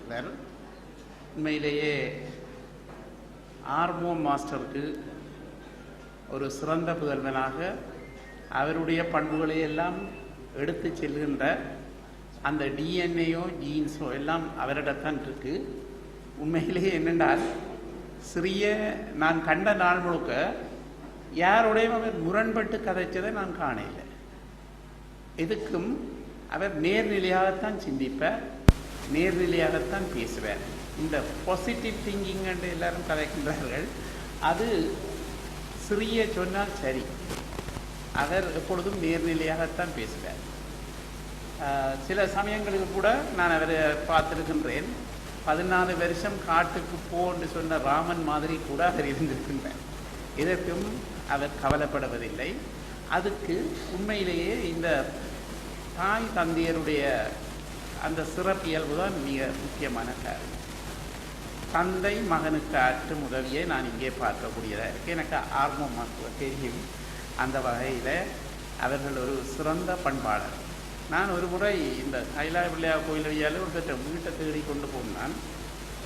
செய்திருக்கிறார். உண்மையிலேயே ஆர்மோ மாஸ்டருக்கு ஒரு சிறந்த புதல்வனாக அவருடைய பண்புகளை எல்லாம் எடுத்து செல்கின்ற அந்த டிஎன்ஏயோ ஜீன்ஸோ எல்லாம் அவரிடத்தான் இருக்கு. உண்மையிலேயே என்னென்றால் சிறிய நான் கண்ட நாள் முழுக்க யாரோடையும் அவர் முரண்பட்டு கதைச்சதை நான் காணல. எதுக்கும் அவர் நேர்நிலையாகத்தான் சிந்திப்பார், நேர்நிலையாகத்தான் பேசுவார். இந்த பாசிட்டிவ் திங்கிங் என்று எல்லாரும் கதைக்கின்றார்கள், அது சிறிய சொன்னால் சரி, அவர் எப்பொழுதும் நேர்நிலையாகத்தான் பேசுவார். சில சமயங்களில் கூட நான் அவரை பார்த்திருக்கின்றேன். 14 வருஷம் காட்டுக்கு போன்று சொன்ன ராமன் மாதிரி கூட அவர் இருந்திருக்கின்றார். இதற்கும் அவர் கவலைப்படுவதில்லை. அதுக்கு உண்மையிலேயே இந்த தாய் தந்தையருடைய அந்த சிறப்பியல்பு தான் மிக முக்கியமான காரணம். தந்தை மகனுக்கு ஆற்றும் உதவியை நான் இங்கே பார்க்கக்கூடியதாக இருக்குது. எனக்கு ஆர்வமாக தெரியும். அந்த வகையில் அவர்கள் ஒரு சிறந்த பண்பாளர். நான் ஒரு முறை இந்த கைலாய பிள்ளையார் கோயில் வழியால் ஒரு வீட்டை தேடி கொண்டு போனான்.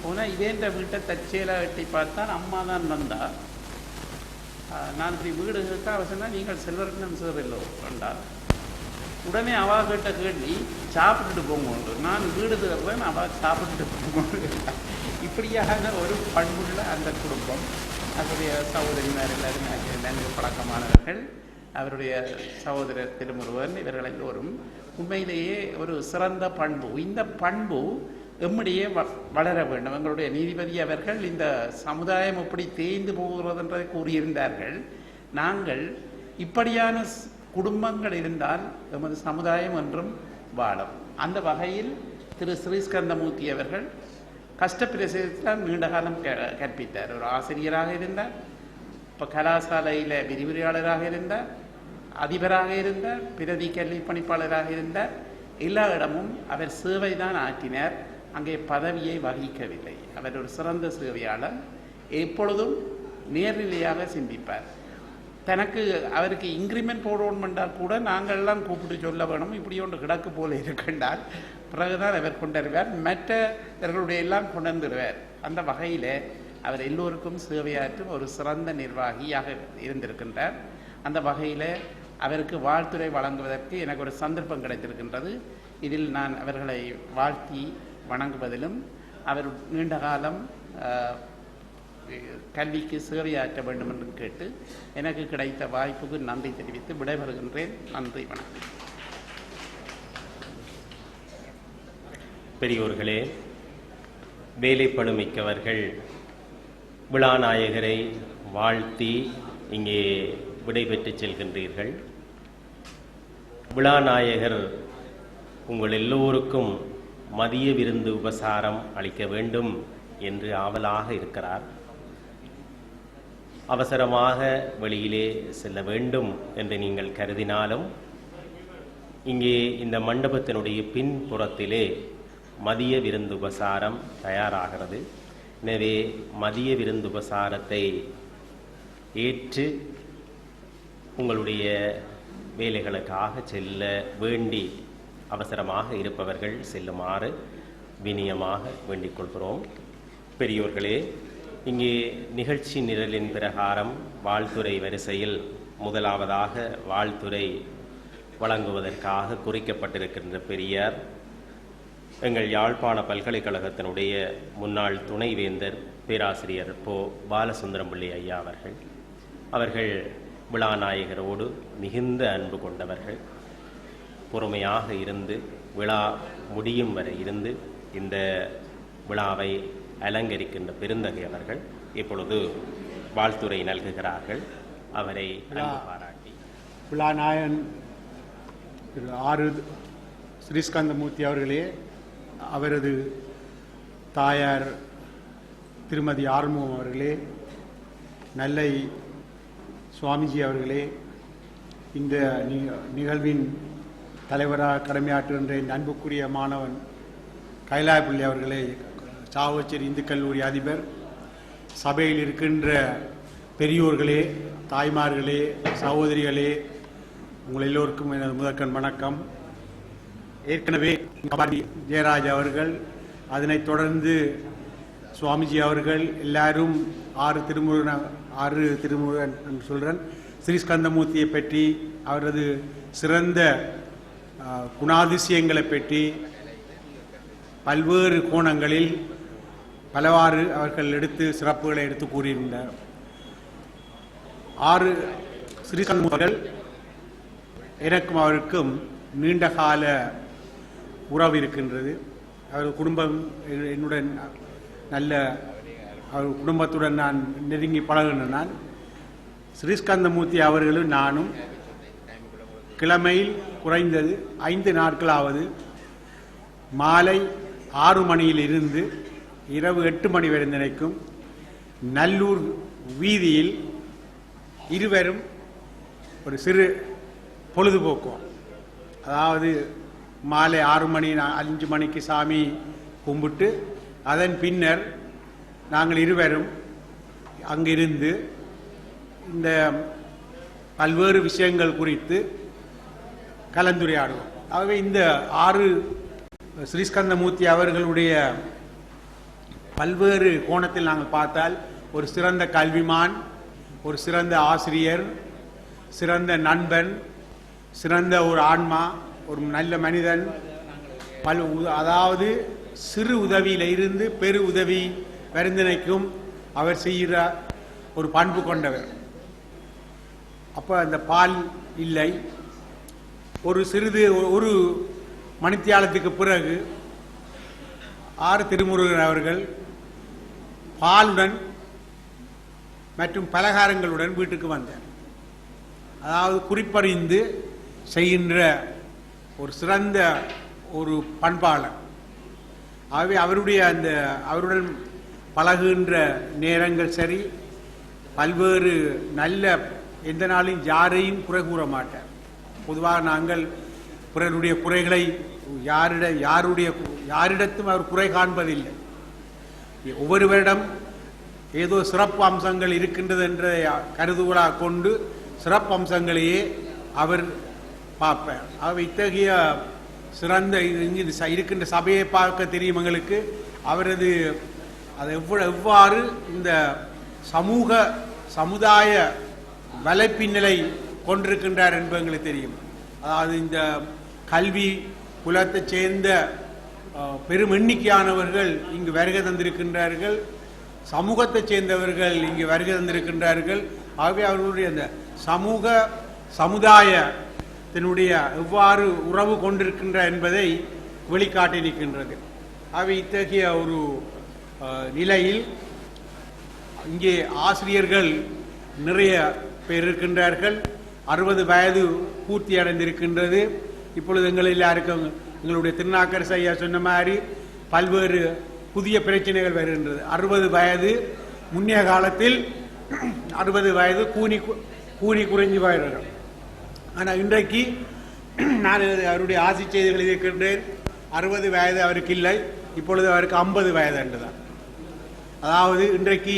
போனால் இதேன்ற வீட்டை தற்செயலாக எட்டி பார்த்தான். அம்மா தான் வந்தா. நான் இப்படி வீடு கேட்க அவசியம்னா நீங்கள் செல்வரத்னம் சேரில்லோ வந்தார். உடனே அவா கிட்ட கேள்வி சாப்பிட்டுட்டு போங்க, நான் வீடு தேடுறேன், அவள் சாப்பிட்டுட்டு போங்க. இப்படியான ஒரு பண்புள்ள அந்த குடும்பம். அவருடைய சகோதரிமார் எல்லாரும் எனக்கு நன்கு பழக்கமானவர்கள். அவருடைய சகோதரர் திருமுருகன், இவர்கள் எல்லோரும் உண்மையிலேயே ஒரு சிறந்த பண்பு. இந்த பண்பு எம்மிடையே வளர வேண்டும். எங்களுடைய நீதிபதி அவர்கள் இந்த சமுதாயம் எப்படி தேய்ந்து போகிறது என்றதை கூறியிருந்தார்கள். நாங்கள் இப்படியான குடும்பங்கள் இருந்தால் எமது சமுதாயம் என்றும் வாழும். அந்த வகையில் திரு ஸ்ரீஸ்கந்தமூர்த்தி அவர்கள் கஷ்டப்பிரசேதத்தில் நீண்ட காலம் கற்பித்தார். ஒரு ஆசிரியராக இருந்தார், இப்போ கலாசாலையில் விரிவுரையாளராக இருந்தார், அதிபராக இருந்தார், பிரதி கல்வி பணிப்பாளராக இருந்தார். எல்லா இடமும் அவர் சேவை தான் ஆற்றினார், அங்கே பதவியை வகிக்கவில்லை. அவர் ஒரு சிறந்த சேவையாளர். எப்பொழுதும் நேர்நிலையாக சிந்திப்பார். தனக்கு அவருக்கு இன்க்ரிமெண்ட் போடணும் என்றால் கூட நாங்கள்லாம் கூப்பிட்டு சொல்ல வேணும், இப்படி ஒன்று கிடக்கு போல இருக்கின்றால் பிறகுதான் அவர் கொண்டுருவார். மற்றவர்களுடைய எல்லாம் கொண்டுருவார். அந்த வகையில் அவர் எல்லோருக்கும் சேவையாற்றும் ஒரு சிறந்த நிர்வாகியாக இருந்திருக்கின்றார். அந்த வகையில் அவருக்கு வாழ்த்துரை வழங்குவதற்கு எனக்கு ஒரு சந்தர்ப்பம் கிடைத்திருக்கின்றது. இதில் நான் அவர்களை வாழ்த்தி வணங்குவதிலும் அவர் நீண்ட காலம் கல்விக்கு சேவையாற்ற வேண்டும் என்று கேட்டு எனக்கு கிடைத்த வாய்ப்புக்கு நன்றி தெரிவித்து விடைபெறுகின்றேன். நன்றி, வணக்கம். பெரியோர்களே, வேலைப்பளுமிக்கவர்கள் விழாநாயகரை வாழ்த்தி இங்கே விடைபெற்று செல்கின்றீர்கள். விழாநாயகர் உங்கள் எல்லோருக்கும் மதிய விருந்து உபசாரம் அளிக்க வேண்டும் என்று ஆவலாக இருக்கிறார். அவசரமாக வெளியிலே செல்ல வேண்டும் என்று நீங்கள் கருதினாலும் இங்கே இந்த மண்டபத்தினுடைய பின்புறத்திலே மதிய விருந்து உபசாரம் தயாராகிறது. எனவே மதிய விருந்து உபசாரத்தை ஏற்று உங்களுடைய வேலைகளுக்காக செல்ல வேண்டி அவசரமாக இருப்பவர்கள் செல்லுமாறு வினியமாக வேண்டிக் கொள்கிறோம். பெரியோர்களே, இங்கே நிகழ்ச்சி நிரலின் பிரகாரம் வாழ்த்துரை வரிசையில் முதலாவதாக வாழ்த்துரை வழங்குவதற்காக குறிக்கப்பட்டிருக்கின்ற பெரியார் எங்கள் யாழ்ப்பாண பல்கலைக்கழகத்தினுடைய முன்னாள் துணைவேந்தர் பேராசிரியர் போ பாலசுந்தரம் பிள்ளை ஐயா அவர்கள் விழாநாயகரோடு மிகுந்த அன்பு கொண்டவர்கள். பொறுமையாக இருந்து விழா முடியும் வரை இருந்து இந்த விழாவை அலங்கரிக்கின்ற பெருந்தகை அவர்கள் இப்பொழுது வாழ்த்துரை நல்குகிறார்கள். அவரை பாராட்டி விழாநாயகன் திரு ஆறு ஸ்ரீஸ்கந்தமூர்த்தி அவர்களே, அவரது தாயார் திருமதி ஆர்மோ அவர்களே, நல்லை சுவாமிஜி அவர்களே, இந்த நிகழ்வின் தலைவராக கடமையாற்றுகின்ற இந்த அன்புக்குரிய மாணவன் கைலாய பிள்ளை அவர்களே, சாவச்சேரி இந்து கல்லூரி அதிபர், சபையில் இருக்கின்ற பெரியோர்களே, தாய்மார்களே, சகோதரிகளே, உங்கள் எல்லோருக்கும் எனது முதற்கண் வணக்கம். ஏற்கனவே ஜெயராஜ் அவர்கள் அதனைத் தொடர்ந்து சுவாமிஜி அவர்கள் எல்லாரும் ஆறு திருமுருகன் என்று சொல்கிறேன் ஸ்ரீஸ்கந்தமூர்த்தியை பற்றி அவரது சிறந்த குணாதிசயங்களை பற்றி பல்வேறு கோணங்களில் பலவாறு அவர்கள் சிறப்புகளை எடுத்து கூறியிருந்தார். ஸ்ரீஸ்கந்தமூர்த்திகள் எனக்கும் அவருக்கும் நீண்ட கால உறவு இருக்கின்றது. அவர் குடும்பம் என்னுடன் நல்ல அவர் குடும்பத்துடன் நான் நெருங்கி பழகின நான் ஸ்ரீஸ்கந்தமூர்த்தி அவர்களும் நானும் கிழமையில் குறைந்தது 5 நாட்களாவது மாலை 6 மணியில் இருந்து இரவு 8 மணி வரை நினைக்கும் நல்லூர் வீதியில் இருவரும் ஒரு சிறு பொழுதுபோக்குவோம். அதாவது மாலை 6 மணி 5 மணிக்கு சாமி கும்பிட்டு அதன் பின்னர் நாங்கள் இருவரும் அங்கிருந்து இந்த பல்வேறு விஷயங்கள் குறித்து கலந்துரையாடுவோம். ஆகவே இந்த 6 ஸ்ரீஸ்கந்தமூர்த்தி அவர்களுடைய பல்வேறு கோணத்தில் நாங்கள் பார்த்தால் ஒரு சிறந்த கல்விமான், ஒரு சிறந்த ஆசிரியர், சிறந்த நண்பன், சிறந்த ஒரு ஆன்மா, ஒரு நல்ல மனிதன், அதாவது சிறு உதவியில இருந்து பெரு உதவி வருந்தினைக்கும் அவர் செய்கிற ஒரு பண்பு கொண்டவர். அப்போ அந்த பால் இல்லை. ஒரு மணித்தியாலத்துக்கு பிறகு 6 திருமுருகன் அவர்கள் பாலுடன் மற்றும் பலகாரங்களுடன் வீட்டுக்கு வந்தார். அதாவது குறிப்பறிந்து செய்கின்ற ஒரு சிறந்த ஒரு பண்பாளர். ஆகவே அவருடன் பழகுகின்ற நேரங்கள் சரி, பல்வேறு நல்ல எந்த நாளும் யாரையும் குறை கூற மாட்டார். பொதுவாக நாங்கள் பிறருடைய குறைகளை யாரிடத்தும் அவர் குறை காண்பதில்லை. ஒவ்வொருவரிடம் ஏதோ சிறப்பு அம்சங்கள் இருக்கின்றது என்ற கருதுகோளாக கொண்டு சிறப்பு அம்சங்களையே அவர் பார்ப்பார். ஆகவே இத்தகைய சிறந்த இருக்கின்ற சபையை பார்க்க தெரியும் எங்களுக்கு. அவரது அதை எவ்வாறு இந்த சமுதாய வலைப்பின்னலை கொண்டிருக்கின்றார் என்பது எங்களுக்கு தெரியும். அதாவது இந்த கல்வி குலத்தை சேர்ந்த பெரும் எண்ணிக்கையானவர்கள் இங்கு வருகை தந்திருக்கின்றார்கள், சமூகத்தை சேர்ந்தவர்கள் இங்கு வருகை தந்திருக்கின்றார்கள். ஆகவே அவர்களுடைய அந்த சமுதாயத்தினுடைய எவ்வாறு உறவு கொண்டிருக்கின்றார் என்பதை வெளிக்காட்டி நிற்கின்றது. ஆகவே இத்தகைய ஒரு நிலையில் இங்கே ஆசிரியர்கள் நிறைய பேர் இருக்கின்றார்கள். 60 வயது பூர்த்தி அடைந்திருக்கின்றது. இப்பொழுது எங்களுடைய திருநாக்கரசு ஐயா சொன்ன மாதிரி பல்வேறு புதிய பிரச்சனைகள் வருகின்றது. 60 வயது முன்னைய காலத்தில் 60 வயது கூனி குறைஞ்சு வருகிறோம். ஆனால் இன்றைக்கு நான் அவருடைய ஆசி செய்திகள் இருக்கின்றேன். 60 வயது அவருக்கு இல்லை, இப்பொழுது அவருக்கு 50 வயது என்றுதான். அதாவது இன்றைக்கு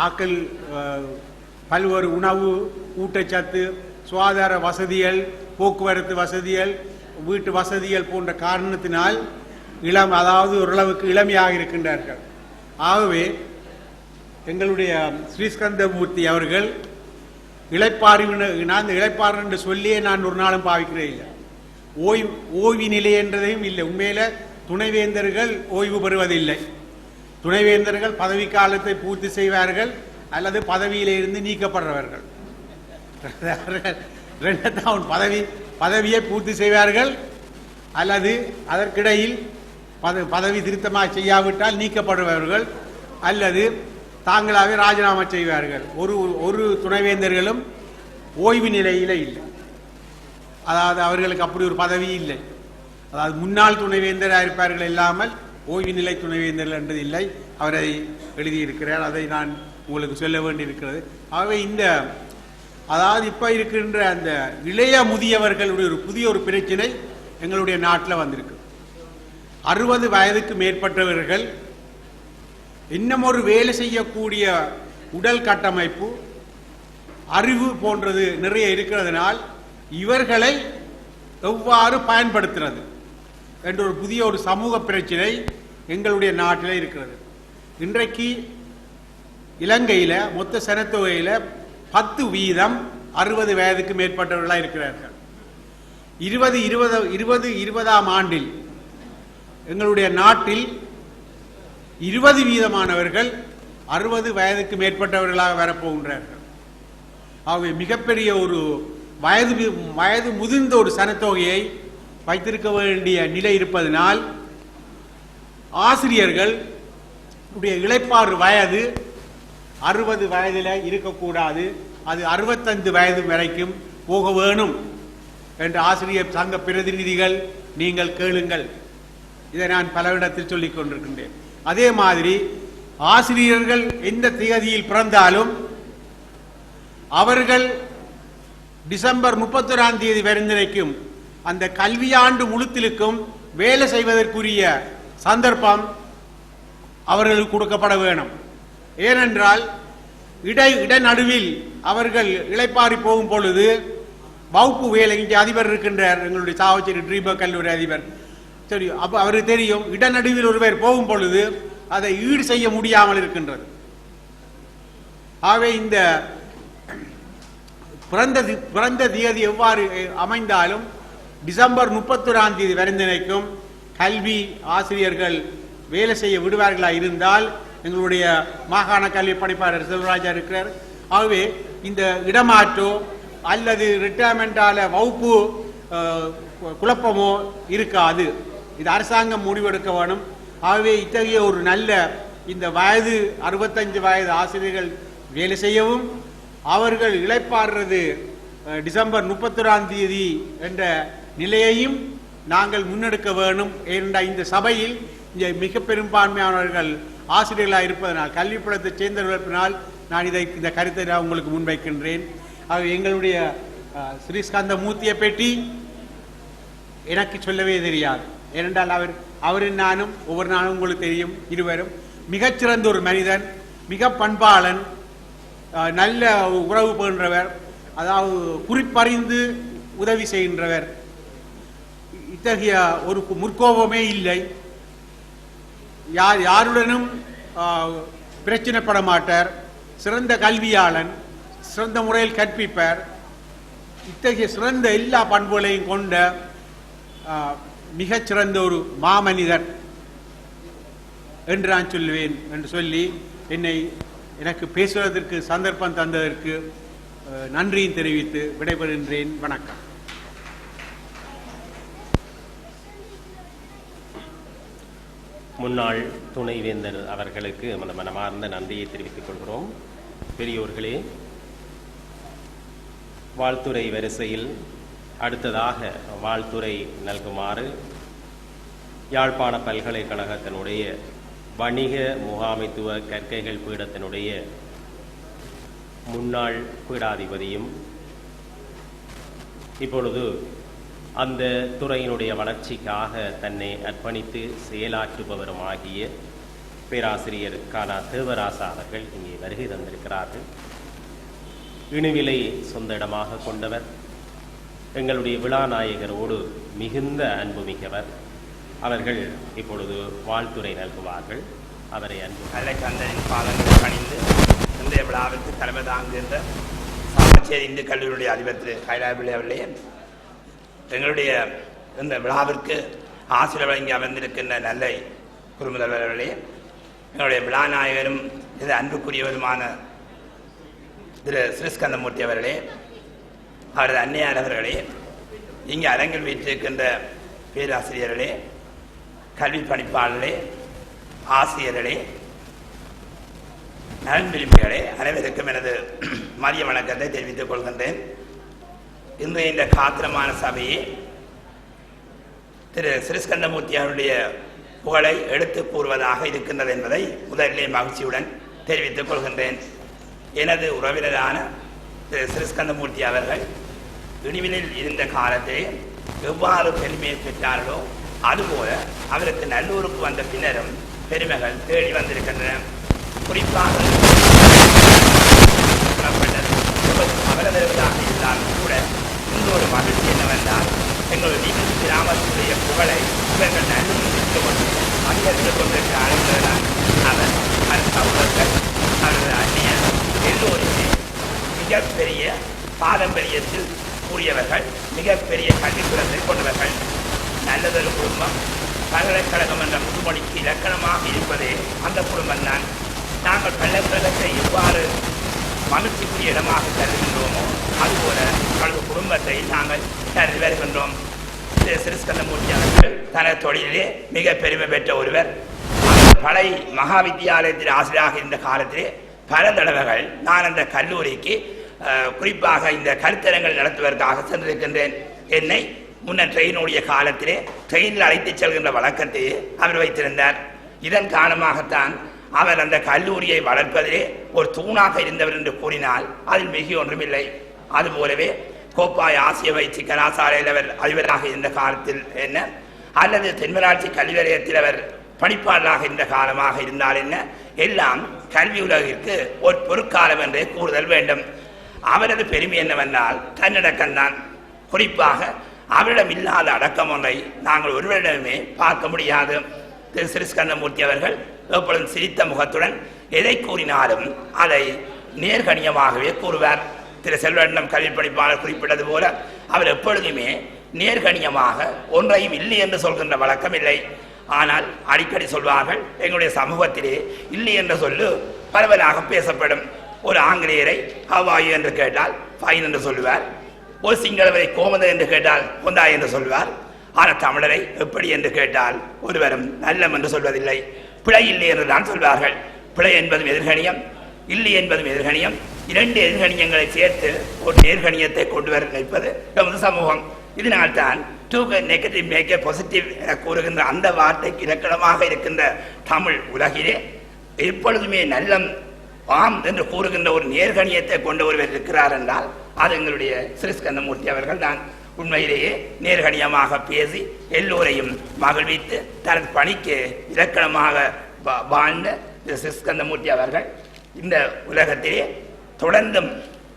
ஆக்கள் பல்வேறு உணவு, ஊட்டச்சத்து, சுகாதார வசதிகள், போக்குவரத்து வசதிகள், வீட்டு வசதிகள் போன்ற காரணத்தினால் அதாவது ஓரளவுக்கு இளமையாக இருக்கின்றார்கள். ஆகவே எங்களுடைய ஸ்ரீஸ்கந்தமூர்த்தி அவர்கள் இளைப்பாறு என்று சொல்லியே நான் ஒரு நாளும் பாவிக்கிறேன் இல்லை. ஓய்வு நிலை என்றதையும் இல்லை. உண்மையில துணைவேந்தர்கள் ஓய்வு பெறுவதில்லை. துணைவேந்தர்கள் பதவி காலத்தை பூர்த்தி செய்வார்கள் அல்லது பதவியிலிருந்து நீக்கப்படுறவர்கள். பதவியை பூர்த்தி செய்வார்கள் அல்லது அதற்கிடையில் பதவி திருத்தமாக செய்யாவிட்டால் நீக்கப்படுபவர்கள் அல்லது தாங்களாகவே ராஜினாமா செய்வார்கள். ஒரு துணைவேந்தர்களும் ஓய்வு நிலையில இல்லை. அதாவது அவர்களுக்கு அப்படி ஒரு பதவி இல்லை. அதாவது முன்னாள் துணைவேந்தராக இருப்பார்கள் இல்லாமல் ஓய்வு நிலை துணைவேந்தர்கள் என்றது இல்லை. அவரை எழுதியிருக்கிறார், அதை நான் உங்களுக்கு சொல்ல வேண்டியிருக்கிறது. ஆகவே அதாவது இப்ப இருக்கின்ற அந்த இளைய முதியவர்களுடைய ஒரு புதிய ஒரு பிரச்சனை எங்களுடைய நாட்டில் வந்திருக்கு. 60 வயதுக்கு மேற்பட்டவர்கள் இன்னும் ஒரு வேலை செய்யக்கூடிய உடல் கட்டமைப்பு, அறிவு போன்றது நிறைய இருக்கிறதுனால் இவர்களை எவ்வாறு பயன்படுத்துறது என்ற ஒரு புதிய ஒரு சமூக பிரச்சனை எங்களுடைய நாட்டில் இருக்கிறது. இன்றைக்கு இலங்கையில் மொத்த சனத்தொகையில் 10% 60 வயதுக்கு மேற்பட்டவர்களாக இருக்கிறார்கள். 2020ஆம் ஆண்டில் எங்களுடைய நாட்டில் 20% 60 வயதுக்கு மேற்பட்டவர்களாக வரப்போகின்றார்கள். ஆகவே மிகப்பெரிய ஒரு வயது முதிர்ந்த ஒரு சனத்தொகையை வைத்திருக்க வேண்டிய நிலை இருப்பதனால் ஆசிரியர்கள் இளைப்பாறு வயது 60 வயதில் இருக்கக்கூடாது, அது 65 வயது வரைக்கும் போக வேணும் என்று ஆசிரியர் சங்க பிரதிநிதிகள் நீங்கள் கேளுங்கள். இதை நான் பலவிடத்தில் சொல்லிக் கொண்டிருக்கின்றேன். அதே மாதிரி ஆசிரியர்கள் எந்த தேதியில் பிறந்தாலும் அவர்கள் டிசம்பர் 31ஆம் தேதி வரைக்கும் அந்த கல்வியாண்டு முழுத்திலுக்கும் வேலை செய்வதற்குரிய சந்தர்ப்பம் அவர்களுக்கு கொடுக்கப்பட வேணும். ஏனென்றால் இடைநடுவில் அவர்கள் இளைப்பாறி போகும் பொழுது வகுப்பு வேலை, இங்கே அதிபர் இருக்கின்றார், எங்களுடைய சாவச்சேரி ட்ரீபர் கல்லூரி அதிபர், சரி, அப்போ அவருக்கு தெரியும் இடநடுவில் ஒருவர் போகும் பொழுது அதை ஈடு செய்ய முடியாமல் இருக்கின்றது. ஆகவே இந்த பிறந்த தேதி எவ்வாறு அமைந்தாலும் டிசம்பர் 31ஆம் தேதி வரைக்கும் கல்வி ஆசிரியர்கள் வேலை செய்ய விடுவார்களாக இருந்தால் எங்களுடைய மாகாண கல்வி பணிப்பாளர் செல்வராஜா இருக்கிறார். ஆகவே இந்த இடமாற்றோ அல்லது ரிட்டையர்மெண்டால வகுப்பு குழப்பமோ இருக்காது. இது அரசாங்கம் முடிவெடுக்க வேணும். ஆகவே இத்தகைய ஒரு நல்ல இந்த வயது 65 வயது ஆசிரியர்கள் வேலை செய்யவும் அவர்கள் இளைப்பாறுறது டிசம்பர் 31ஆம் தேதி என்ற நிலையையும் நாங்கள் முன்னெடுக்க வேணும். ஏனென்றால் இந்த சபையில் மிக பெரும்பான்மையானவர்கள் ஆசிரியர்களாக இருப்பதனால், கல்விப்படத்தை சேர்ந்தவர்களால் நான் இந்த கருத்தை நான் உங்களுக்கு முன்வைக்கின்றேன். ஆக எங்களுடைய ஸ்ரீஸ்கந்த மூர்த்தியை பற்றி எனக்கு சொல்லவே தெரியாது. ஏனென்றால் அவரின் நானும் ஒவ்வொரு நாளும் உங்களுக்கு தெரியும், இருவரும் மிகச்சிறந்த ஒரு மனிதன், மிக பண்பாளன், நல்ல உறவு போன்றவர், அதாவது குறிப்பறிந்து உதவி செய்கின்றவர். இத்தகைய ஒரு முற்கோபமே இல்லை. யாருடனும் பிரச்சனைப்பட மாட்டார். சிறந்த கல்வியாளன், சிறந்த முறையில் கற்பிப்பார். இத்தகைய சிறந்த எல்லா பண்புகளையும் கொண்ட மிகச்சிறந்த ஒரு மாமனிதர் என்று நான் சொல்லுவேன் என்று சொல்லி எனக்கு பேசுவதற்கு சந்தர்ப்பம் தந்ததற்கு நன்றியும் தெரிவித்து விடைபெறுகின்றேன். வணக்கம். முன்னாள் துணைவேந்தர் அவர்களுக்கு மனமார்ந்த நன்றியை தெரிவித்துக் கொள்கிறோம். பெரியோர்களே, வாழ்த்துறை வரிசையில் அடுத்ததாக வாழ்த்துறை நல்குமாறு யாழ்ப்பாண பல்கலைக்கழகத்தினுடைய வணிக முகாமைத்துவ கற்கைகள் பீடத்தினுடைய முன்னாள் பீடாதிபதியும் இப்பொழுது அந்த துறையினுடைய வளர்ச்சிக்காக தன்னை அர்ப்பணித்து செயலாற்றுபவருமாகிய பேராசிரியர் கானா தேவராசா அவர்கள் இங்கே வருகை தந்திருக்கிறார்கள். இணுவிலை சொந்த இடமாக கொண்டவர், எங்களுடைய விழாநாயகரோடு மிகுந்த அன்புமிக்கவர். அவர்கள் இப்பொழுது வாழ்த்துரை நல்குவார்கள். அவரை அன்பு அலெக்சாந்தரின் பாதங்களை பணிந்து இன்றைய விழாவிற்கு தலைமை தாங்குகின்ற சாமச்சேரி இந்து கல்லூரியுடைய அதிபர் திரு கைலாபிள்ளை அவர்களே, எங்களுடைய இந்த விழாவிற்கு ஆசிரியர் வழங்கி அமர்ந்திருக்கின்ற நல்ல குறுமுதல்வர் அவர்களே, எங்களுடைய விழாநாயகரும் இது அன்புக்குரியவருமான திரு ஸ்ரீஸ்கந்தமூர்த்தி அவர்களே, அவரது அன்னையார் அவர்களே, இங்கே அரங்கில் வைத்திருக்கின்ற பேராசிரியர்களே, கல்வி பணிப்பாளர்களே, ஆசிரியர்களே, நலன் விரும்பிகளே, அனைவருக்கும் எனது மதிய வணக்கத்தை தெரிவித்துக் கொள்கின்றேன். இன்றைய இந்த காத்திரமான சபையை திரு ஸ்ரீஸ்கந்தமூர்த்தி அவருடைய புகழை எடுத்து கூறுவதாக இருக்கின்றது என்பதை முதலிலே மகிழ்ச்சியுடன் தெரிவித்துக் கொள்கின்றேன். எனது உறவினரான திரு ஸ்ரீஸ்கந்தமூர்த்தி அவர்கள் இனிவிலில் இருந்த காலத்திலே எவ்வாறு பெருமையை பெற்றார்களோ அதுபோல அவருக்கு நல்லூருக்கு வந்த பின்னரும் பெருமைகள் தேடி வந்திருக்கின்றன. குறிப்பாக அவரதாக இருந்தாலும் கூட இன்னொரு மகிழ்ச்சி என்னவென்றால் எங்களுடைய கிராமத்துடைய புகழை இவர்கள் நல்லூர் அதிகரித்துக் கொண்டிருக்கிறார். அவர் சகோதரர்கள் அவரது அந்நியர் எல்லோருமே மிகப்பெரிய பாரம்பரியத்தில் கூறியவர்கள், மிகப்பெரிய கல்விக்குறத்தை கொண்டவர்கள். நல்லதொரு குடும்பம் பல்கலைக்கழகம் என்ற முதுமொழிக்கு இலக்கணமாக இருப்பதே அந்த குடும்பம்தான். நாங்கள் பல்கலைக்கழகத்தை எவ்வாறு மகிழ்ச்சிக்குரிய இடமாக கருதுகின்றோமோ அதுபோல அவரது குடும்பத்தை நாங்கள் கருதி வருகின்றோம். சிறிஸ்கந்தமூர்த்தி அவர்கள் தனது தொழிலே மிக பெருமை பெற்ற ஒருவர். பழைய மகா வித்தியாலயத்தில் ஆசிரியராக இருந்த காலத்திலே பல தடவைகள் நான் அந்த கல்லூரிக்கு குறிப்பாக இந்த கருத்தரங்கள் நடத்துவதற்காக சென்றிருக்கின்றேன். என்னை முன்னர் ட்ரெயினுடைய காலத்திலே ட்ரெயினில் அழைத்துச் செல்கின்ற வழக்கத்தை அவர் வைத்திருந்தார். இதன் காரணமாகத்தான் அவர் அந்த கல்லூரியை வளர்ப்பதிலே ஒரு தூணாக இருந்தவர் என்று கூறினால் அதில் மிக ஒன்றுமில்லை. அதுபோலவே கோப்பாய் ஆசிய பயிற்சி கலாசாலையில் அவர் அதிபராக இருந்த காலத்தில் என்ன, அல்லது தென்மராட்சி கல்வி நிலையத்தில் அவர் பணிப்பாளராக இருந்த காலமாக இருந்தால் என்ன, எல்லாம் கல்வி உலகிற்கு ஒரு பொற்காலம் என்றே கூறுதல் வேண்டும். அவரது பெருமை என்னவென்றால் தன்னடக்கம்தான். குறிப்பாக அவரிடம் இல்லாத அடக்கம் ஒன்றை நாங்கள் ஒருவரிடமே பார்க்க முடியாது. திரு சிறிஸ்கந்தமூர்த்தி அவர்கள் எப்பொழுதும் சிரித்த முகத்துடன் எதை கூறினாலும் அதை நேர்கணியமாகவே கூறுவார். திரு செல்வரட்னம் கல்வி பணிப்பாளர் குறிப்பிட்டது போல அவர் எப்பொழுதுமே நேர்கணியமாக ஒன்றையும் இல்லை என்று சொல்கின்ற வழக்கம் இல்லை. ஆனால் அடிக்கடி சொல்வார்கள், எங்களுடைய சமூகத்திலே இல்லை என்ற சொல்லு பரவலாக பேசப்படும். ஒரு ஆங்கிலேயரை ஹவாயு என்று கேட்டால் ஃபைன் என்று சொல்லுவார். ஒரு சிங்களவரை கோமத என்று கேட்டால் கொந்தா என்று சொல்வார். ஆனால் தமிழரை எப்படி என்று கேட்டால் ஒருவரும் நல்லம் என்று சொல்வதில்லை. பிழை இல்லை என்று தான் சொல்வார்கள். பிழை என்பதும் எதிர்கணியம், இல்லை என்பதும் எதிர்கணியம். இரண்டு எதிர்கணியங்களை சேர்த்து ஒரு நேர்கணியத்தை கொண்டு வர நினைப்பது நமது சமூகம். இதனால்தான் டு நெகட்டிவ் மேக் பாசிட்டிவ் என கூறுகின்ற அந்த வார்த்தைக்கு இலக்கணமாக இருக்கின்ற தமிழ் உலகிலே எப்பொழுதுமே நல்லம் ஆம் என்று கூறுகின்ற ஒரு நேர்கணியத்தை கொண்டு ஒருவர் இருக்கிறார் என்றால் அது எங்களுடைய சிறிஸ்கந்தமூர்த்தி அவர்கள் தான். உண்மையிலேயே நேர்கணியமாக பேசி எல்லோரையும் மகிழ்வித்து தனது பணிக்கு இலக்கணமாக வாழ்ந்த சிறிஸ்கந்தமூர்த்தி அவர்கள் இந்த உலகத்திலே தொடர்ந்தும்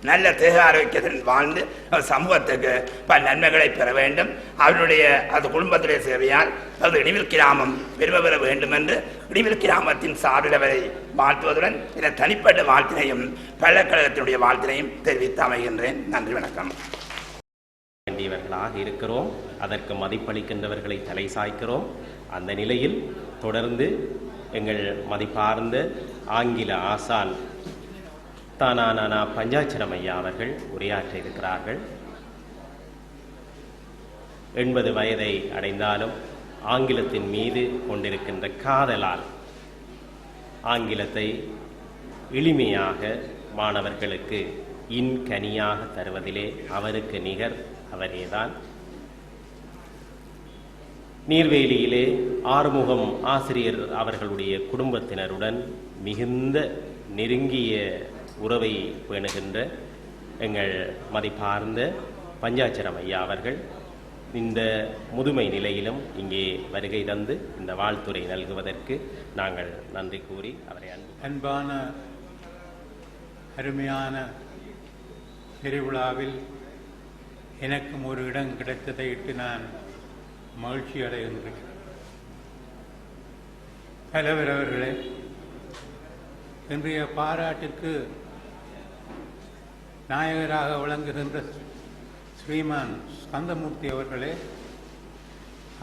நல்ல தேக ஆரோக்கியத்துடன் வாழ்ந்து சமூகத்துக்கு பல நன்மைகளை பெற வேண்டும். அவருடைய அது குடும்பத்திலே சேவையால் அது இடிவில் கிராமம் பெருமை பெற வேண்டும் என்று இடிவில் கிராமத்தின் சார்பில் அவரை வாழ்த்துவதுடன் இந்த தனிப்பட்ட வாழ்த்தினையும் பல்கலைக்கழகத்தினுடைய வாழ்த்தினையும் தெரிவித்து அமைகின்றேன். நன்றி, வணக்கம். வேண்டியவர்களாக இருக்கிறோம், அதற்கு மதிப்பளிக்கின்றவர்களை தலை சாய்க்கிறோம். அந்த நிலையில் தொடர்ந்து எங்கள் மதிப்பார்ந்த ஆங்கில ஆசான் தானானா பஞ்சாட்சரம் ஐயா அவர்கள் உரையாற்ற இருக்கிறார்கள். 80 வயதை அடைந்தாலும் ஆங்கிலத்தின் மீது கொண்டிருக்கின்ற காதலால் ஆங்கிலத்தை எளிமையாக மாணவர்களுக்கு இன்கனியாக தருவதிலே அவருக்கு நிகர் அவரேதான். நீர்வேலியிலே ஆறுமுகம் ஆசிரியர் அவர்களுடைய குடும்பத்தினருடன் மிகுந்த நெருங்கிய உறவை பேணுகின்ற எங்கள் மதிப்பார்ந்த பஞ்சாட்சரம் ஐயா அவர்கள் இந்த முதுமை நிலையிலும் இங்கே வருகை தந்து இந்த வாழ்த்துரை நல்குவதற்கு நாங்கள் நன்றி கூறி அவரை அன்பான அருமையான திருவிழாவில் எனக்கும் ஒரு இடம் கிடைத்ததை இட்டு நான் மகிழ்ச்சி அடைகின்றேன். தலைவர் அவர்களே, இன்றைய பாராட்டுக்கு நாயகராக விளங்குகின்ற ஸ்ரீமான் ஸ்கந்தமூர்த்தி அவர்களே,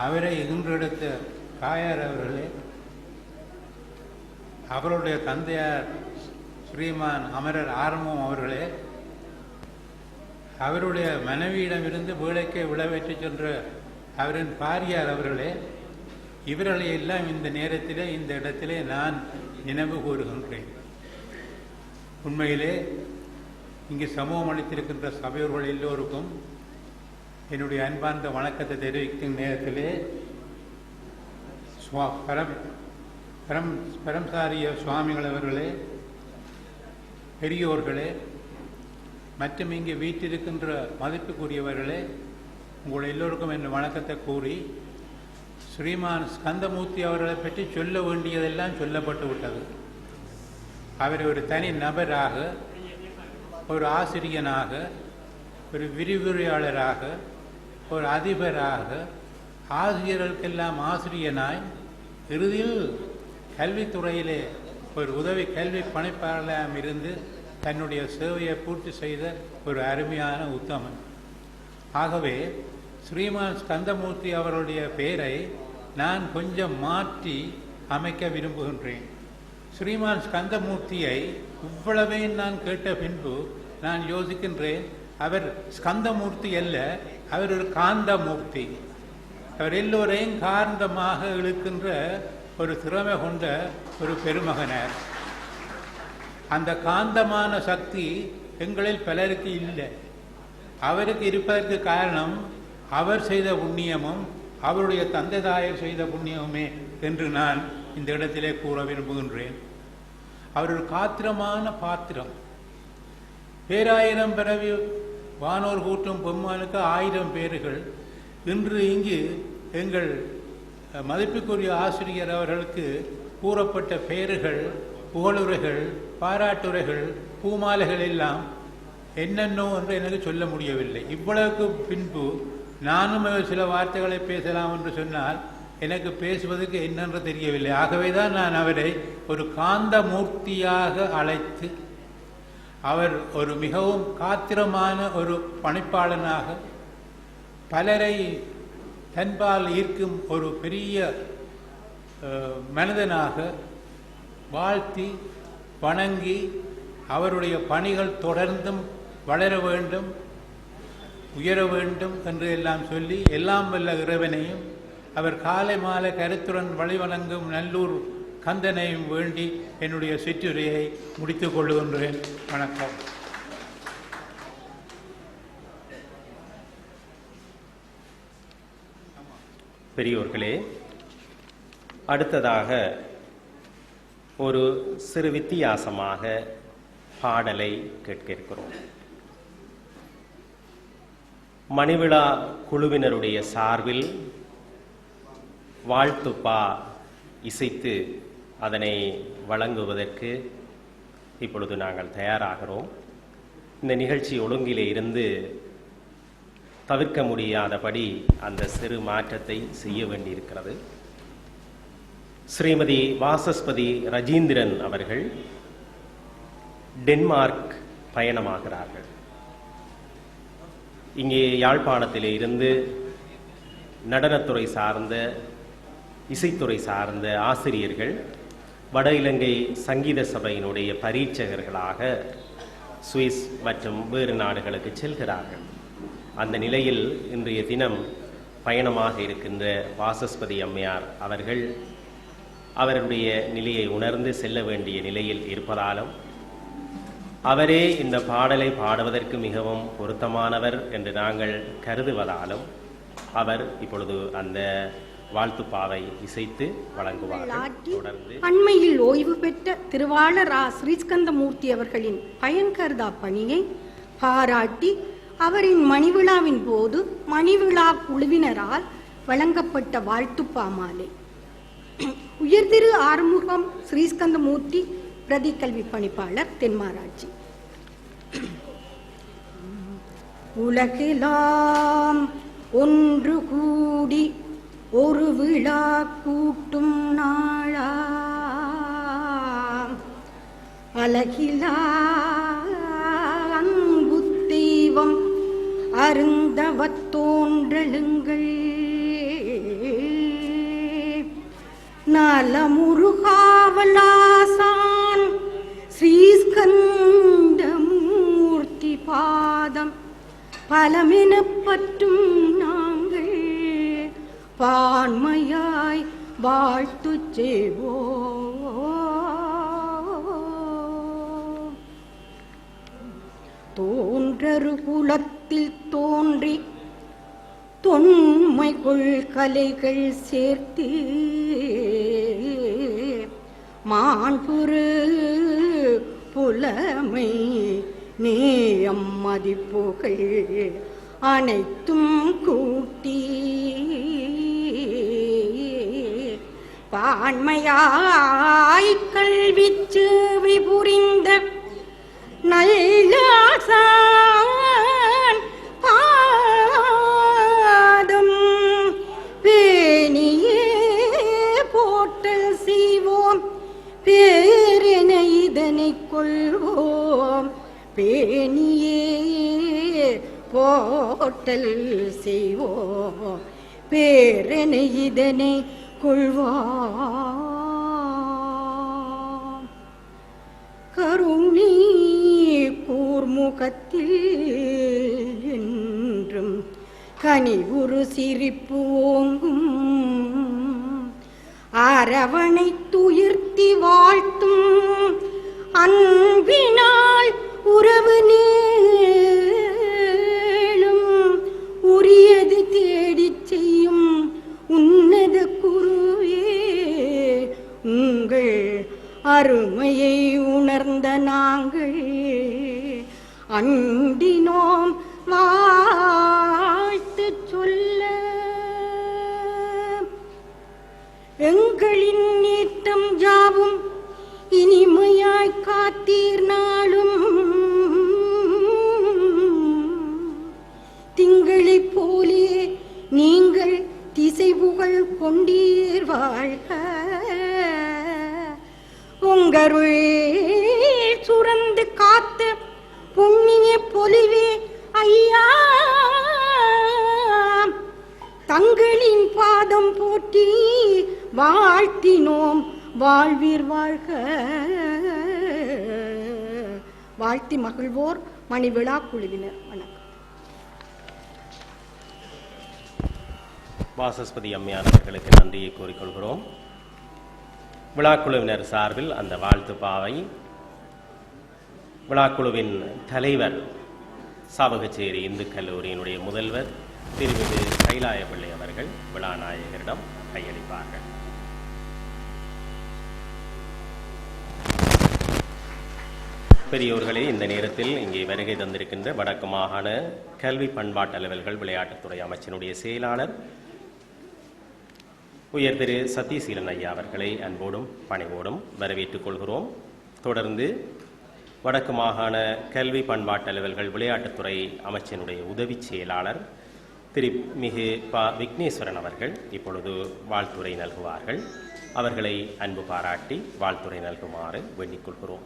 அவரை இன்றெடுத்த தாயார் அவர்களே, அவருடைய தந்தையார் ஸ்ரீமான் அமரர் ஆரம்பம் அவர்களே, அவருடைய மனைவியிடமிருந்து வேலைக்கு விளைவேற்றி சென்ற அவரின் பாரியார் அவர்களே, இவர்களை எல்லாம் இந்த நேரத்திலே இந்த இடத்திலே நான் நினைவு கூறுகின்றேன். உண்மையிலே இங்கு சமூகம் அளித்திருக்கின்ற சபையோர்கள் எல்லோருக்கும் என்னுடைய அன்பார்ந்த வணக்கத்தை தெரிவிக்கும் நேரத்திலே பரம்சாரிய சுவாமிகள் அவர்களே, பெரியோர்களே மற்றும் இங்கே வீட்டிருக்கின்ற மதிப்புக்குரியவர்களே, உங்கள் எல்லோருக்கும் என் வணக்கத்தை கூறி ஸ்ரீமான் ஸ்கந்தமூர்த்தி அவர்களை பற்றி சொல்ல வேண்டியதெல்லாம் சொல்லப்பட்டு விட்டது. அவர் ஒரு தனி நபராக, ஒரு ஆசிரியனாக, ஒரு விரிவுரையாளராக, ஒரு அதிபராக, ஆசிரியர்களுக்கெல்லாம் ஆசிரியனாய் இறுதியில் கல்வித்துறையிலே ஒரு உதவி கல்வி பணிப்பாளராக இருந்து தன்னுடைய சேவையை பூர்த்தி செய்த ஒரு அருமையான உத்தமன். ஆகவே ஸ்ரீமான் ஸ்கந்தமூர்த்தி அவருடைய பெயரை நான் கொஞ்சம் மாற்றி அமைக்க விரும்புகின்றேன். ஸ்ரீமான் ஸ்கந்தமூர்த்தியை இவ்வளவே நான் கேட்ட பின்பு நான் யோசிக்கின்றேன், அவர் ஸ்கந்தமூர்த்தி அல்ல, அவர் ஒரு காந்தமூர்த்தி. அவர் எல்லோரையும் காந்தமாக இழுக்கின்ற ஒரு திறமை கொண்ட ஒரு பெருமகனார். அந்த காந்தமான சக்தி எங்களில் பலருக்கு இல்லை. அவருக்கு இருப்பதற்கு காரணம் அவர் செய்த புண்ணியமும் அவருடைய தந்தை தாயர் செய்த புண்ணியமுமே என்று நான் இந்த இடத்திலே கூற விரும்புகின்றேன். அவர் ஒரு காத்திரமான பாத்திரம். பேராயிரம் பிறவி வானோர் கூட்டும் பொம்மானுக்கு 1000 பேர்கள். இன்று இங்கு எங்கள் மதிப்புக்குரிய ஆசிரியர் அவர்களுக்கு கூறப்பட்ட பெயர்கள், புகழுரைகள், பாராட்டுரைகள், பூமாலைகள் எல்லாம் என்னென்னோ என்று எனக்கு சொல்ல முடியவில்லை. இவ்வளவுக்கு பின்பு நானும் சில வார்த்தைகளை பேசலாம் என்று சொன்னால் எனக்கு பேசுவதற்கு என்னென்று தெரியவில்லை. ஆகவேதான் நான் அவரை ஒரு காந்த மூர்த்தியாக அழைத்து, அவர் ஒரு மிகவும் காத்திரமான ஒரு பணிப்பாளனாக, பலரை தன்பால் ஈர்க்கும் ஒரு பெரிய மனிதனாக வாழ்த்தி வணங்கி, அவருடைய பணிகள் தொடர்ந்தும் வளர வேண்டும், உயர வேண்டும் என்று எல்லாம் சொல்லி, எல்லாம் வல்ல இறைவனையும் அவர் காலை மாலை கருத்துடன் வழிவணங்கும் நல்லூர் கந்தனையும் வேண்டி என்னுடைய சிற்றுரையை முடித்துக் கொள்ளுகின்றேன். வணக்கம். பெரியோர்களே, அடுத்ததாக ஒரு சிறு வித்தியாசமாக பாடலை கேட்க இருக்கிறோம். மணிவிழா குழுவினருடைய சார்பில் வாழ்த்துப்பா இசைத்து அதனை வழங்குவதற்கு இப்பொழுது நாங்கள் தயாராகிறோம். இந்த நிகழ்ச்சி ஒழுங்கிலே இருந்து தவிர்க்க முடியாதபடி அந்த சிறு மாற்றத்தை செய்ய வேண்டியிருக்கிறது. ஸ்ரீமதி வாசஸ்பதி ரஜீந்திரன் அவர்கள் டென்மார்க் பயணமாகிறார்கள். இங்கே யாழ்ப்பாணத்திலே இருந்து நடனத்துறை சார்ந்த, இசைத்துறை சார்ந்த ஆசிரியர்கள் வட இலங்கை சங்கீத சபையினுடைய பரீட்சகர்களாக சுவிஸ் மற்றும் வேறு நாடுகளுக்கு செல்கிறார்கள். அந்த நிலையில் இன்றைய தினம் பயணமாக இருக்கின்ற வாசஸ்பதி அம்மையார் அவர்கள் அவருடைய நிலையை உணர்ந்து செல்ல வேண்டிய நிலையில் இருப்பதாலும், அவரே இந்த பாடலை பாடுவதற்கு மிகவும் பொருத்தமானவர் என்று நாங்கள் கருதுவதாலும் அவர் இப்பொழுது அந்த வாழ்த்துப்பாவை இசைத்து வழங்குவார்கள். தொடர்ந்து அண்மையில் ஓய்வு பெற்ற திருவாளர் ரா ஸ்ரீஸ்கந்தமூர்த்தி அவர்களின் பயன்கருதா பணியை பாராட்டி அவரின் மணிவிழாவின் போது மணிவிழா குழுவினரால் வழங்கப்பட்ட வாழ்த்துப்பா மாலை. உயர்திரு ஆறுமுகம் ஸ்ரீஸ்கந்தமூர்த்தி, பிரதி கல்வி பணிப்பாளர், தென்மாராட்சி. உலகெல்லாம் ஒன்று கூடி ஒரு விழா கூட்டும் நாளா, அழகிலா அன்பு தெய்வம் அருந்தவத் தோன்றலுங்கள், நலமுருகாவலாசான் ஸ்ரீஸ்கந்தமூர்த்தி பாதம் பலமெனப்பற்றும் நாங்கள் பான்மையாய் வாழ்த்து செய்வோம். தோன்றரு குலத்தில் தோன்றி தொன்மை கொள்கலைகள் சேர்த்து மாண்புரு புலமை நேயம் மதிப்புகள் அனைத்தும் கூட்டி பான்மையாய் கல்வி சேவை புரிந்த நல்லாசான் பாதம் பேணியே போற்ற பேரென இதனை கொள்வோம் பேணியே போட்டல் செய்வோம் பேரென இதனை கொள்வோம் கருணை கூர்முகத்தில் என்றும் கனிவுறு சிரிப்பு ஓங்கும் அரவணை துயிர்த்தி வாழ்த்தும் அன்பினால் உறவு நீளும் உரியது தேடிச் செய்யும் உன்னத குருவே உங்கள் அருமையை உணர்ந்த நாங்கள் அண்டினோம் வாழ்த்து சொல்ல எங்களின் நேற்றம் யாவும் இனிமையாய் காத்தீர் நாளும் திங்களைப் போலே நீங்கள் திசை புகழ் கொண்டீர் வாழ்க உங்களுள் சுரந்து காத்த புண்ணிய பொலிவே ஐயா தங்களின் பாதம் போற்றி வாழ்த்தினோம் வாழ்வீர் வாழ்க வாழ்த்தி மகிழ்வோர் மணிவிழா குழுவினர். வணக்கம். வாசஸ்பதி அம்மையார் அவர்களுக்கு நன்றியை கூறிக்கொள்கிறோம். விழாக்குழுவினர் சார்பில் அந்த வாழ்த்து பாவை விழாக்குழுவின் தலைவர் சாவகச்சேரி இந்து கல்லூரியினுடைய முதல்வர் திருமிகு கைலாயபிள்ளை அவர்கள் விழாநாயகரிடம் கையளிப்பார்கள். பெரியோர்களே, இந்த நேரத்தில் இங்கே வருகை தந்திருக்கின்ற வடக்கு மாகாண கல்வி பண்பாட்டு அலுவல்கள் விளையாட்டுத்துறை அமைச்சினுடைய செயலாளர் உயர் திரு சத்யசீலன் ஐயா அவர்களை அன்போடும் பணிவோடும் வரவேற்றுக் கொள்கிறோம். தொடர்ந்து வடக்கு மாகாண கல்வி பண்பாட்டு அலுவல்கள் விளையாட்டுத்துறை அமைச்சினுடைய உதவி செயலாளர் திரு மிகு ப விக்னேஸ்வரன் அவர்கள் இப்பொழுது வாழ்த்துரை நல்குவார்கள். அவர்களை அன்பு பாராட்டி வாழ்த்துரை நல்குமாறு வேண்டிக் கொள்கிறோம்.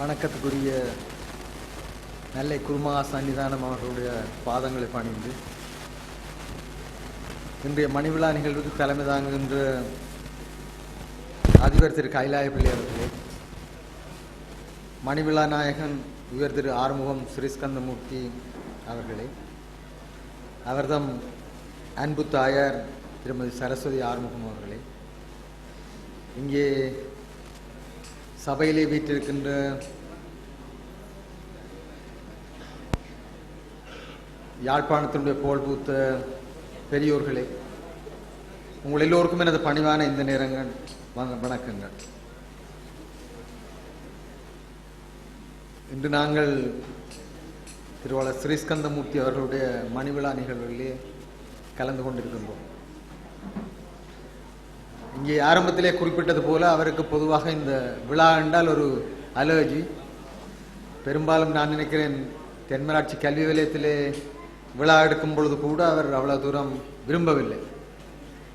வணக்கத்துக்குரிய நெல்லை குருமா சன்னிதானம் அவர்களுடைய பாதங்களை பணிந்து இன்றைய மணிவிழா நிகழ்வுக்கு தலைமை தாங்குகின்ற அதிபர் திரு கைலாயபிள்ளை அவர்களே, மணிவிழா நாயகன் உயர் திரு ஆறுமுகம் ஸ்ரீஸ்கந்தமூர்த்தி அவர்களே, அவர்தம் அன்பு தாயார் திருமதி சரஸ்வதி ஆறுமுகம் அவர்களே, இங்கே சபையிலே வீற்றிருக்கின்ற யாழ்ப்பாணத்தினுடைய புகழ் பூத்த பெரியோர்களே, உங்கள் எல்லோருக்கும் எனது பணிவான இந்த நேரங்கள் வணக்கங்கள். இன்று நாங்கள் திருவாளர் ஸ்ரீஸ்கந்தமூர்த்தி அவர்களுடைய மணிவிழா நிகழ்வுகளிலே கலந்து கொண்டிருக்கின்றோம். இங்கே ஆரம்பத்திலே குறிப்பிட்டது போல அவருக்கு பொதுவாக இந்த விழா என்றால் ஒரு அலர்ஜி. பெரும்பாலும் நான் நினைக்கிறேன் தென்மராட்சி கல்வி நிலையத்திலே விழா எடுக்கும் பொழுது கூட அவர் அவ்வளவு தூரம் விரும்பவில்லை.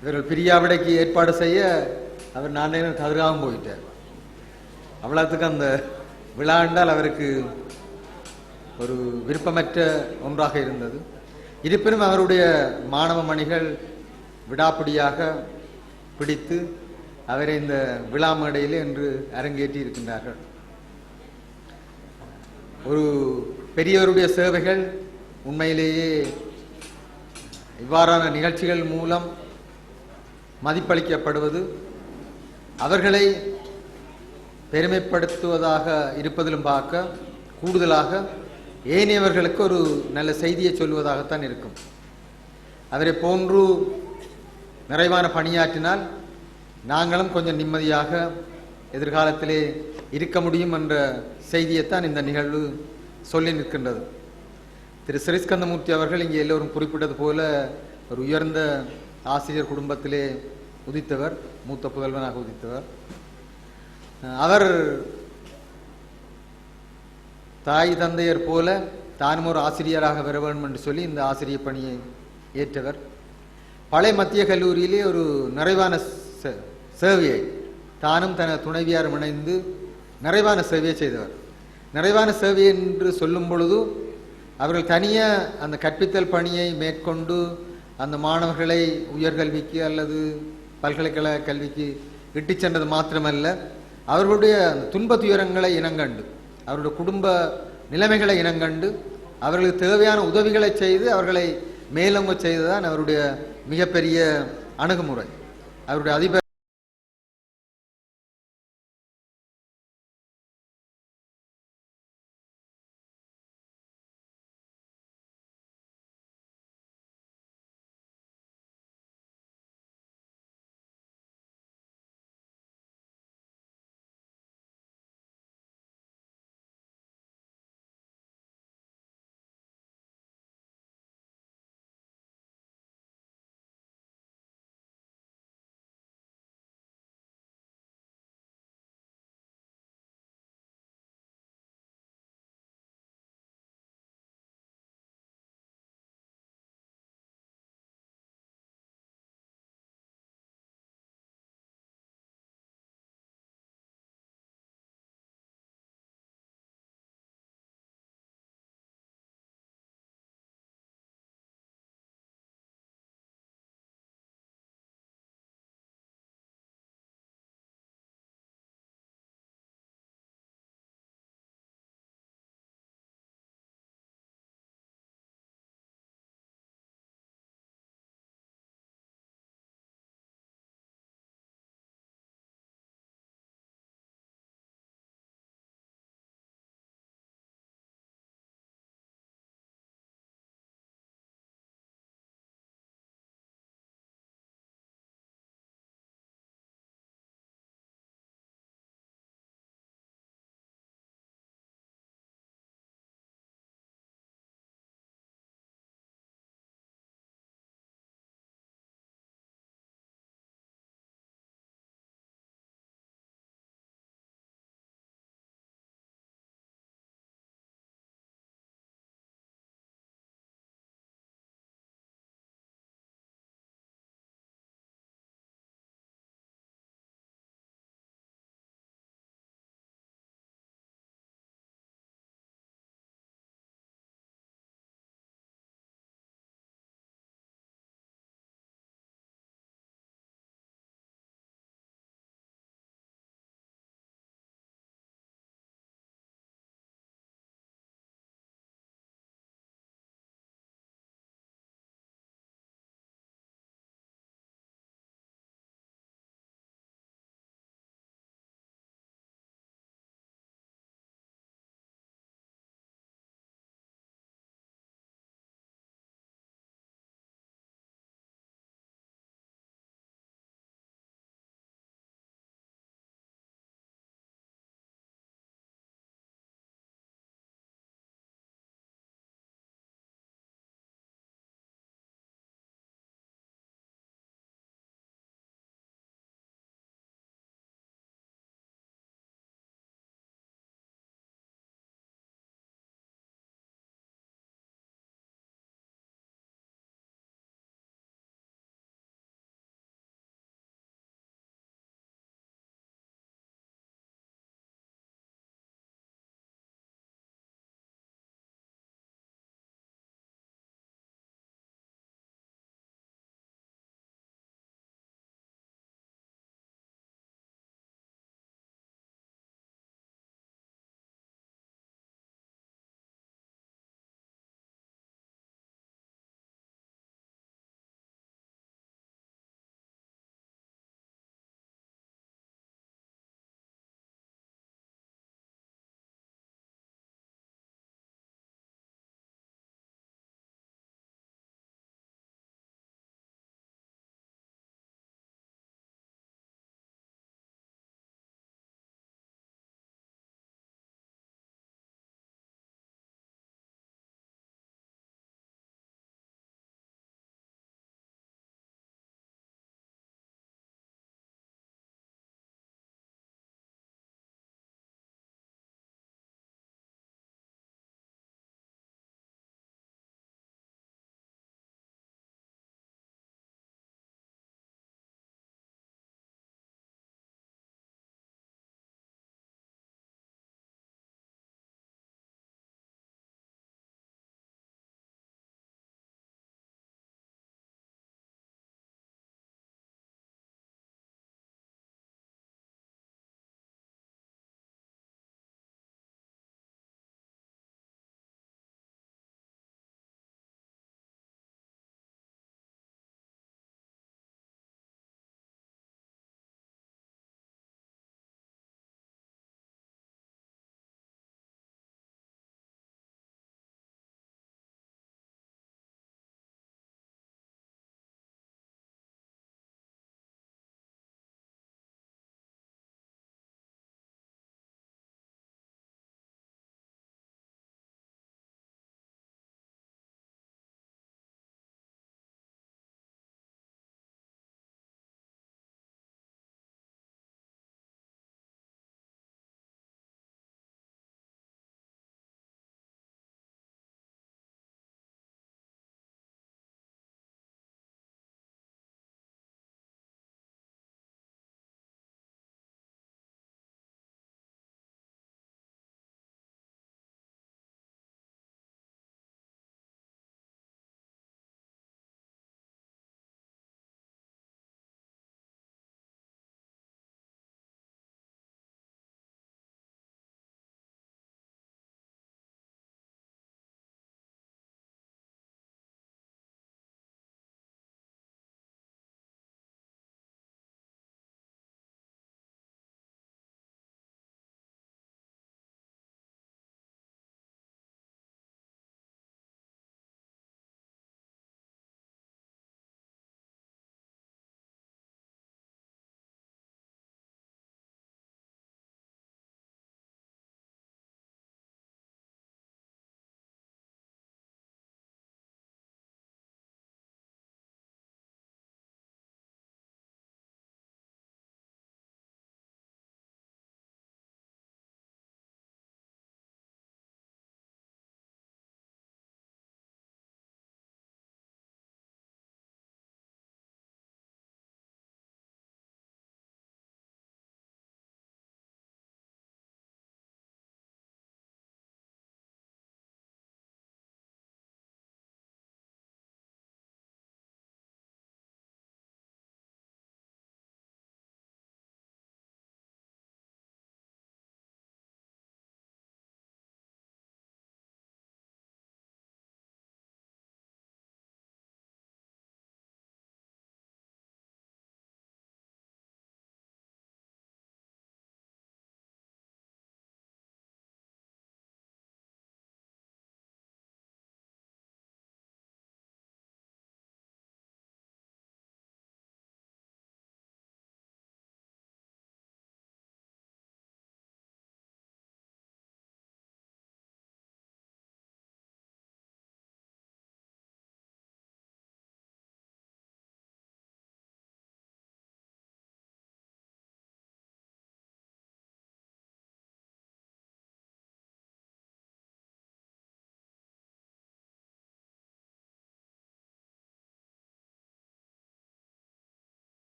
இவர்கள் பிரியாவிடைக்கு ஏற்பாடு செய்ய அவர் நான் கதிராகவும் போயிட்டார். அவ்வளவுக்கு அந்த விழா என்றால் அவருக்கு ஒரு விருப்பமற்ற ஒன்றாக இருந்தது. இருப்பினும் அவருடைய மாணவ மணிகள் விடாப்பிடியாக பிடித்து அவரை இந்த விழா மேடையில் இன்று அரங்கேற்றி இருக்கின்றார்கள். ஒரு பெரியவருடைய சேவைகள் உண்மையிலேயே இவ்வாறான நிகழ்ச்சிகள் மூலம் மதிப்பளிக்கப்படுவது அவர்களை பெருமைப்படுத்துவதாக இருப்பதிலும் பார்க்க கூடுதலாக ஏனையவர்களுக்கு ஒரு நல்ல செய்தியை சொல்வதாகத்தான் இருக்கும். அவரை போன்று நிறைவான பணியாற்றினால் நாங்களும் கொஞ்சம் நிம்மதியாக எதிர்காலத்திலே இருக்க முடியும் என்ற செய்தியைத்தான் இந்த நிகழ்வு சொல்லி நிற்கின்றது. திரு சிறிஸ்கந்தமூர்த்தி அவர்கள் இங்கே எல்லோரும் குறிப்பிட்டது போல ஒரு உயர்ந்த ஆசிரியர் குடும்பத்திலே உதித்தவர், மூத்த புதல்வனாக உதித்தவர். அவர் தாய் தந்தையர் போல தானும் ஒரு ஆசிரியராக வர வேண்டும் என்று சொல்லி இந்த ஆசிரியர் பணியை ஏற்றவர். பழைய மத்திய கல்லூரியிலே ஒரு நிறைவான சேவையை தானும் தனது துணைவியாரும் இணைந்து நிறைவான சேவையை செய்தவர். நிறைவான சேவை என்று சொல்லும் பொழுது அவர்கள் தனியாக அந்த கற்பித்தல் பணியை மேற்கொண்டு அந்த மாணவர்களை உயர்கல்விக்கு அல்லது பல்கலைக்கழக கல்விக்கு இட்டுச் சென்றது மாத்திரமல்ல, அவர்களுடைய துன்ப துயரங்களை இனங்கண்டு, அவருடைய குடும்ப நிலைமைகளை இனங்கண்டு, அவர்களுக்கு தேவையான உதவிகளை செய்து அவர்களை மேலோங்க செய்ததான் அவருடைய மிகப்பெரிய அணுகுமுறை. அவருடைய அதிபர்